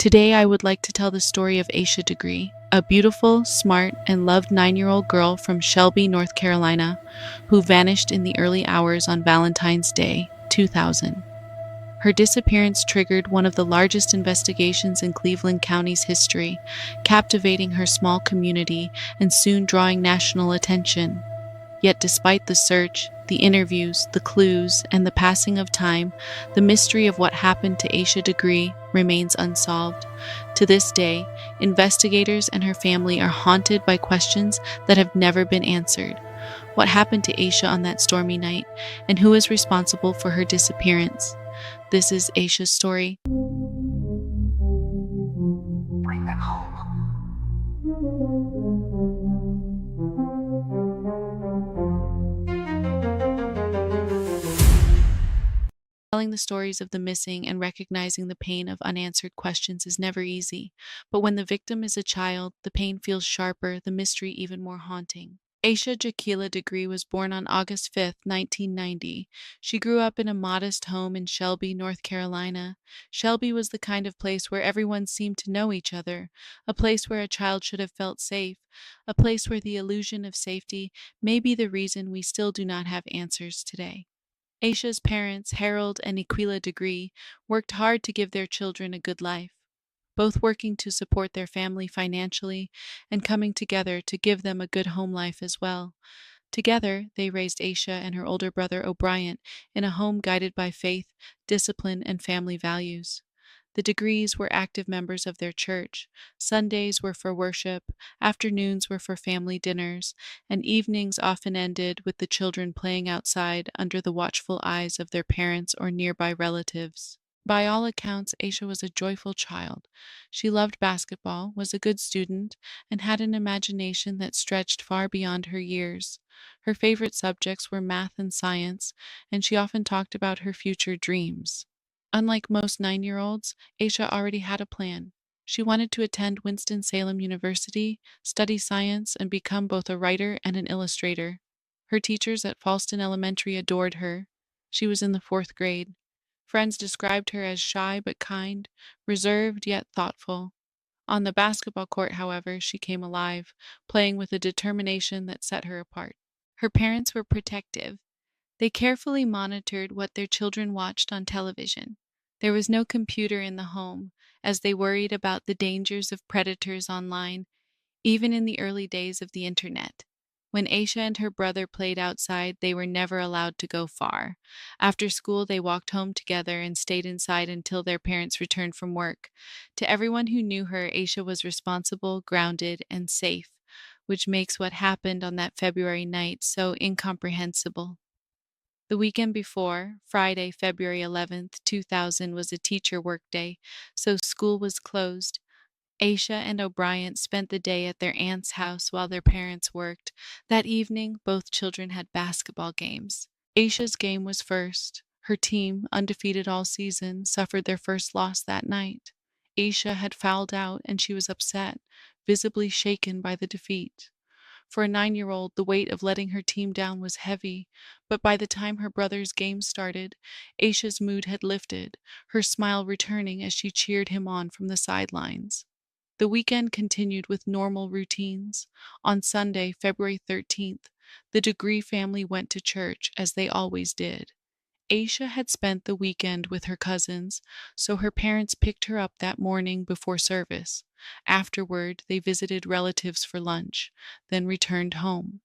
Today, I would like to tell the story of Asha Degree, a beautiful, smart, and loved 9-year-old girl from Shelby, North Carolina, who vanished in the early hours on Valentine's Day, 2000. Her disappearance triggered one of the largest investigations in Cleveland County's history, captivating her small community and soon drawing national attention. Yet despite the search, the interviews, the clues, and the passing of time, the mystery of what happened to Asha Degree remains unsolved. To this day, investigators and her family are haunted by questions that have never been answered. What happened to Asha on that stormy night, and who is responsible for her disappearance? This is Asha's story. Telling the stories of the missing and recognizing the pain of unanswered questions is never easy, but when the victim is a child, the pain feels sharper, the mystery even more haunting. Aisha Jakila Degree was born on August 5, 1990. She grew up in a modest home in Shelby, North Carolina. Shelby was the kind of place where everyone seemed to know each other, a place where a child should have felt safe, a place where the illusion of safety may be the reason we still do not have answers today. Aisha's parents, Harold and Aquila Degree, worked hard to give their children a good life, both working to support their family financially and coming together to give them a good home life as well. Together, they raised Aisha and her older brother O'Brien in a home guided by faith, discipline, and family values. The Degrees were active members of their church. Sundays were for worship, afternoons were for family dinners, and evenings often ended with the children playing outside under the watchful eyes of their parents or nearby relatives. By all accounts, Aisha was a joyful child. She loved basketball, was a good student, and had an imagination that stretched far beyond her years. Her favorite subjects were math and science, and she often talked about her future dreams. Unlike most 9-year-olds, Aisha already had a plan. She wanted to attend Winston-Salem University, study science, and become both a writer and an illustrator. Her teachers at Falston Elementary adored her. She was in the 4th grade. Friends described her as shy but kind, reserved yet thoughtful. On the basketball court, however, she came alive, playing with a determination that set her apart. Her parents were protective. They carefully monitored what their children watched on television. There was no computer in the home, as they worried about the dangers of predators online, even in the early days of the internet. When Aisha and her brother played outside, they were never allowed to go far. After school, they walked home together and stayed inside until their parents returned from work. To everyone who knew her, Aisha was responsible, grounded, and safe, which makes what happened on that February night so incomprehensible. The weekend before, Friday, February 11th, 2000, was a teacher workday, so school was closed. Aisha and O'Brien spent the day at their aunt's house while their parents worked. That evening, both children had basketball games. Aisha's game was first. Her team, undefeated all season, suffered their first loss that night. Aisha had fouled out and she was upset, visibly shaken by the defeat. For a 9-year-old, the weight of letting her team down was heavy, but by the time her brother's game started, Aisha's mood had lifted, her smile returning as she cheered him on from the sidelines. The weekend continued with normal routines. On Sunday, February 13th, the Degree family went to church, as they always did. Aisha had spent the weekend with her cousins, so her parents picked her up that morning before service. Afterward, they visited relatives for lunch, then returned home.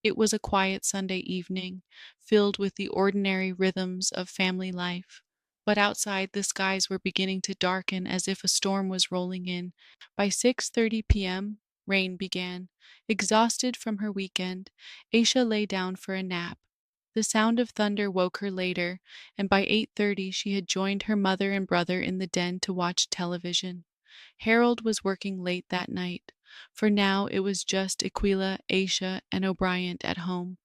It was a quiet Sunday evening, filled with the ordinary rhythms of family life. But outside, the skies were beginning to darken as if a storm was rolling in. By 6:30 p.m., rain began. Exhausted from her weekend, Aisha lay down for a nap. The sound of thunder woke her later, and by 8:30 she had joined her mother and brother in the den to watch television. Harold was working late that night. For now, it was just Aquila, Aisha, and O'Brien at home.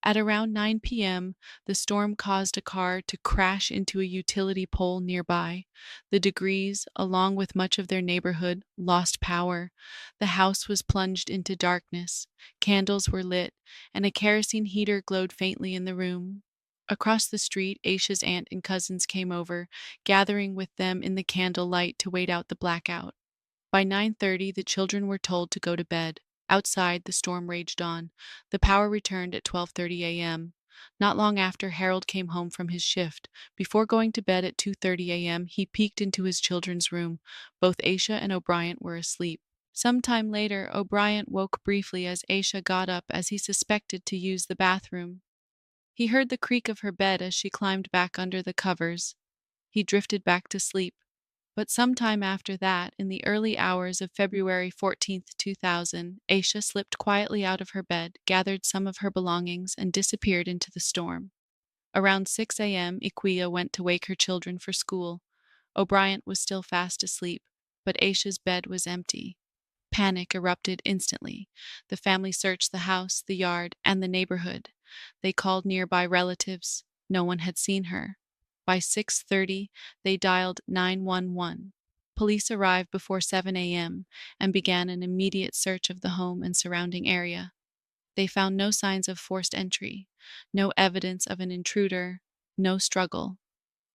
At around 9 p.m., the storm caused a car to crash into a utility pole nearby. The Degrees, along with much of their neighborhood, lost power. The house was plunged into darkness. Candles were lit, and a kerosene heater glowed faintly in the room. Across the street, Aisha's aunt and cousins came over, gathering with them in the candle light to wait out the blackout. By 9:30, the children were told to go to bed. Outside, the storm raged on. The power returned at 12:30 a.m. Not long after, Harold came home from his shift. Before going to bed at 2:30 a.m., he peeked into his children's room. Both Aisha and O'Brien were asleep. Some time later, O'Brien woke briefly as Aisha got up as he suspected to use the bathroom. He heard the creak of her bed as she climbed back under the covers. He drifted back to sleep. But sometime after that, in the early hours of February 14th, 2000, Aisha slipped quietly out of her bed, gathered some of her belongings, and disappeared into the storm. Around 6 a.m., Iquia went to wake her children for school. O'Brien was still fast asleep, but Aisha's bed was empty. Panic erupted instantly. The family searched the house, the yard, and the neighborhood. They called nearby relatives. No one had seen her. By 6:30, they dialed 911. Police arrived before 7 a.m. and began an immediate search of the home and surrounding area. They found no signs of forced entry, no evidence of an intruder, no struggle.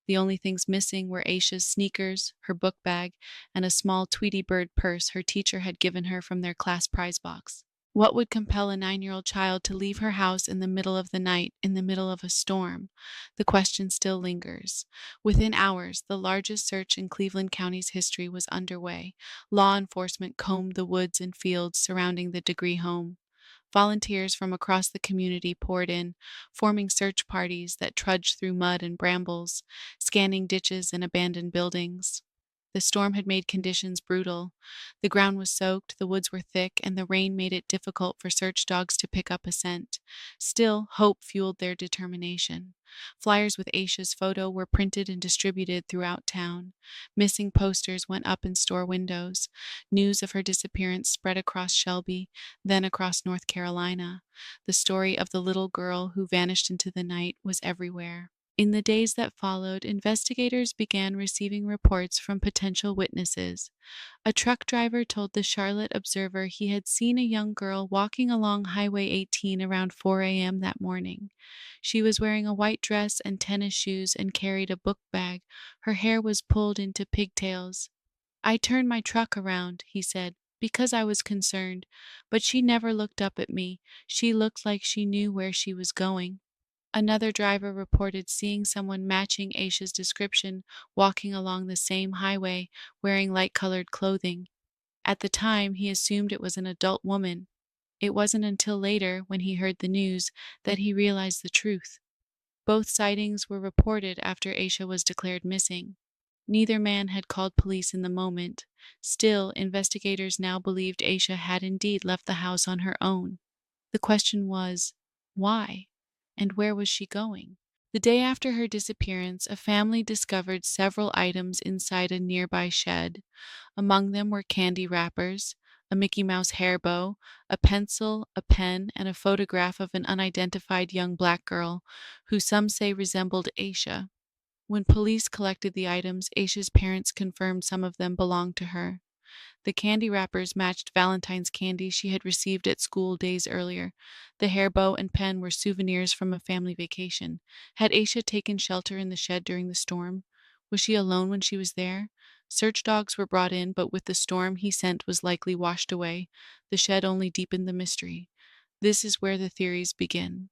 The only things missing were Aisha's sneakers, her book bag, and a small Tweety Bird purse her teacher had given her from their class prize box. What would compel a 9-year-old child to leave her house in the middle of the night, in the middle of a storm? The question still lingers. Within hours, the largest search in Cleveland County's history was underway. Law enforcement combed the woods and fields surrounding the Degree home. Volunteers from across the community poured in, forming search parties that trudged through mud and brambles, scanning ditches and abandoned buildings. The storm had made conditions brutal. The ground was soaked, the woods were thick, and the rain made it difficult for search dogs to pick up a scent. Still, hope fueled their determination. Flyers with Aisha's photo were printed and distributed throughout town. Missing posters went up in store windows. News of her disappearance spread across Shelby, then across North Carolina. The story of the little girl who vanished into the night was everywhere. In the days that followed, investigators began receiving reports from potential witnesses. A truck driver told the Charlotte Observer he had seen a young girl walking along Highway 18 around 4 a.m. that morning. She was wearing a white dress and tennis shoes and carried a book bag. Her hair was pulled into pigtails. "I turned my truck around," he said, "because I was concerned. But she never looked up at me. She looked like she knew where she was going." Another driver reported seeing someone matching Aisha's description walking along the same highway, wearing light-colored clothing. At the time, he assumed it was an adult woman. It wasn't until later, when he heard the news, that he realized the truth. Both sightings were reported after Aisha was declared missing. Neither man had called police in the moment. Still, investigators now believed Aisha had indeed left the house on her own. The question was, why? And where was she going? The day after her disappearance, a family discovered several items inside a nearby shed. Among them were candy wrappers, a Mickey Mouse hair bow, a pencil, a pen, and a photograph of an unidentified young black girl who some say resembled Aisha. When police collected the items, Aisha's parents confirmed some of them belonged to her. The candy wrappers matched Valentine's candy she had received at school days earlier. The hair bow and pen were souvenirs from a family vacation. Had Aisha taken shelter in the shed during the storm? Was she alone when she was there? Search dogs were brought in, but with the storm he sent was likely washed away. The shed only deepened the mystery. This is where the theories begin.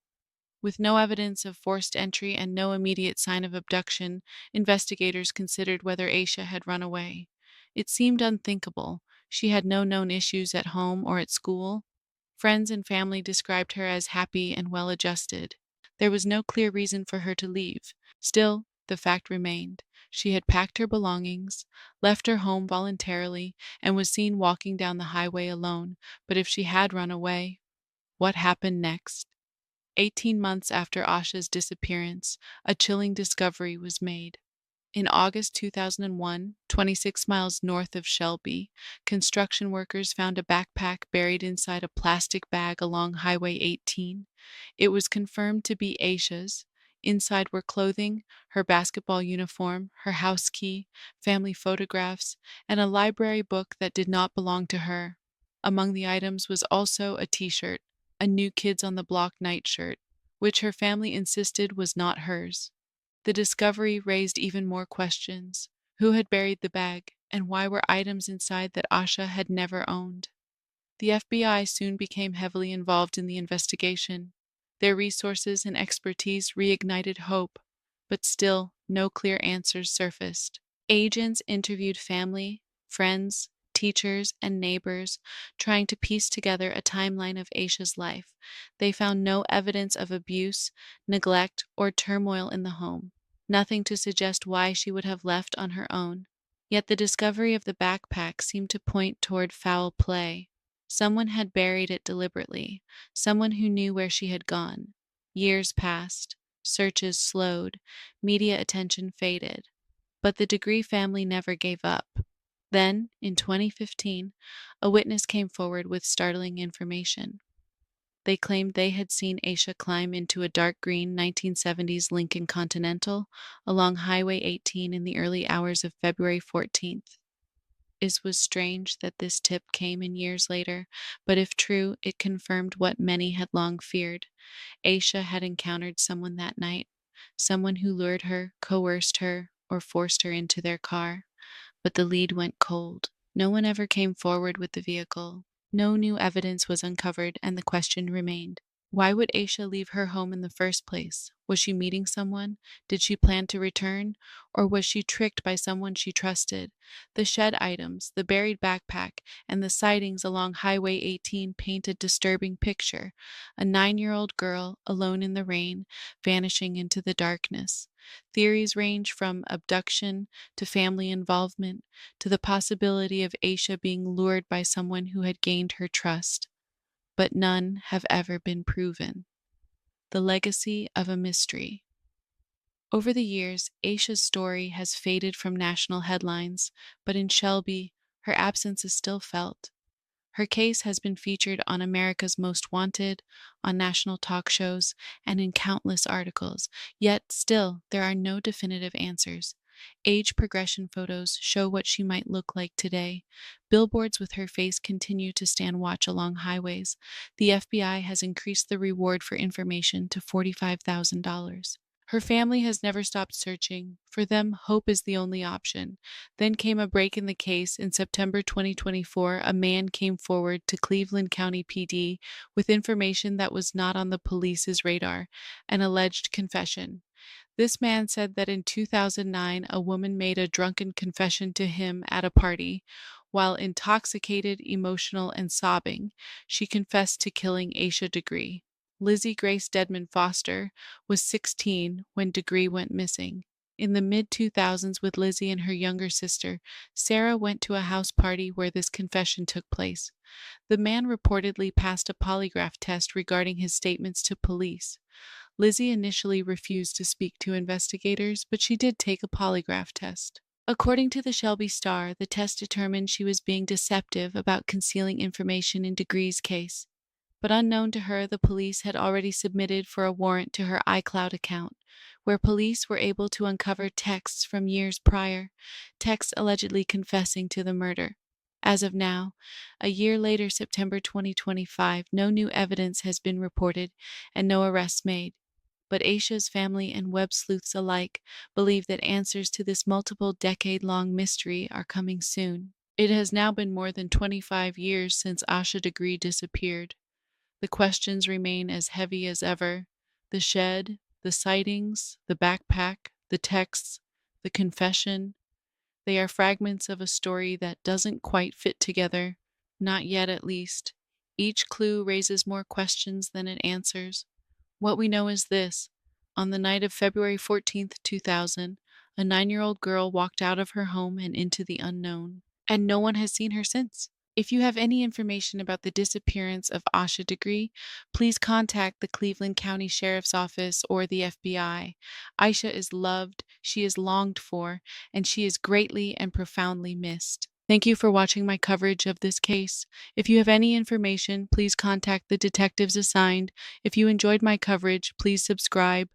With no evidence of forced entry and no immediate sign of abduction, investigators considered whether Aisha had run away. It seemed unthinkable. She had no known issues at home or at school. Friends and family described her as happy and well adjusted. There was no clear reason for her to leave. Still, the fact remained. She had packed her belongings, left her home voluntarily, and was seen walking down the highway alone. But if she had run away, what happened next? 18 months after Asha's disappearance, a chilling discovery was made. In August 2001, 26 miles north of Shelby, construction workers found a backpack buried inside a plastic bag along Highway 18. It was confirmed to be Aisha's. Inside were clothing, her basketball uniform, her house key, family photographs, and a library book that did not belong to her. Among the items was also a t-shirt, a New Kids on the Block nightshirt, which her family insisted was not hers. The discovery raised even more questions. Who had buried the bag, and why were items inside that Asha had never owned? The FBI soon became heavily involved in the investigation. Their resources and expertise reignited hope, but still no clear answers surfaced. Agents interviewed family, friends, teachers, and neighbors, trying to piece together a timeline of Aisha's life. They found no evidence of abuse, neglect, or turmoil in the home, nothing to suggest why she would have left on her own. Yet the discovery of the backpack seemed to point toward foul play. Someone had buried it deliberately, someone who knew where she had gone. Years passed, searches slowed, media attention faded, but the Degree family never gave up. Then, in 2015, a witness came forward with startling information. They claimed they had seen Aisha climb into a dark green 1970s Lincoln Continental along Highway 18 in the early hours of February 14th. It was strange that this tip came in years later, but if true, it confirmed what many had long feared. Aisha had encountered someone that night, someone who lured her, coerced her, or forced her into their car. But the lead went cold. No one ever came forward with the vehicle. No new evidence was uncovered, and the question remained. Why would Aisha leave her home in the first place? Was she meeting someone? Did she plan to return? Or was she tricked by someone she trusted? The shed items, the buried backpack, and the sightings along Highway 18 paint a disturbing picture. A 9-year-old girl, alone in the rain, vanishing into the darkness. Theories range from abduction to family involvement to the possibility of Aisha being lured by someone who had gained her trust, but none have ever been proven. The legacy of a mystery. Over the years, Aisha's story has faded from national headlines, but in Shelby, her absence is still felt. Her case has been featured on America's Most Wanted, on national talk shows, and in countless articles, yet still there are no definitive answers. Age progression photos show what she might look like today. Billboards with her face continue to stand watch along highways. The FBI has increased the reward for information to $45,000. Her family has never stopped searching. For them, hope is the only option. Then came a break in the case. In September 2024, a man came forward to Cleveland County PD with information that was not on the police's radar, an alleged confession. This man said that in 2009, a woman made a drunken confession to him at a party. While intoxicated, emotional, and sobbing, she confessed to killing Asha Degree. Lizzie Grace Dedman Foster was 16 when Degree went missing. In the mid-2000s, with Lizzie and her younger sister, Sarah went to a house party where this confession took place. The man reportedly passed a polygraph test regarding his statements to police. Lizzie initially refused to speak to investigators, but she did take a polygraph test. According to the Shelby Star, the test determined she was being deceptive about concealing information in Degree's case. But unknown to her, the police had already submitted for a warrant to her iCloud account, where police were able to uncover texts from years prior, texts allegedly confessing to the murder. As of now, a year later, September 2025, no new evidence has been reported and no arrests made. But Aisha's family and web sleuths alike believe that answers to this multiple decade-long mystery are coming soon. It has now been more than 25 years since Asha Degree disappeared. The questions remain as heavy as ever. The shed, the sightings, the backpack, the texts, the confession. They are fragments of a story that doesn't quite fit together, not yet at least. Each clue raises more questions than it answers. What we know is this. On the night of February 14th, 2000, a 9-year-old girl walked out of her home and into the unknown, and no one has seen her since. If you have any information about the disappearance of Asha Degree, please contact the Cleveland County Sheriff's Office or the FBI. Aisha is loved, she is longed for, and she is greatly and profoundly missed. Thank you for watching my coverage of this case. If you have any information, please contact the detectives assigned. If you enjoyed my coverage, please subscribe.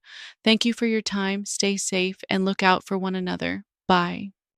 Thank you for your time, stay safe, and look out for one another. Bye.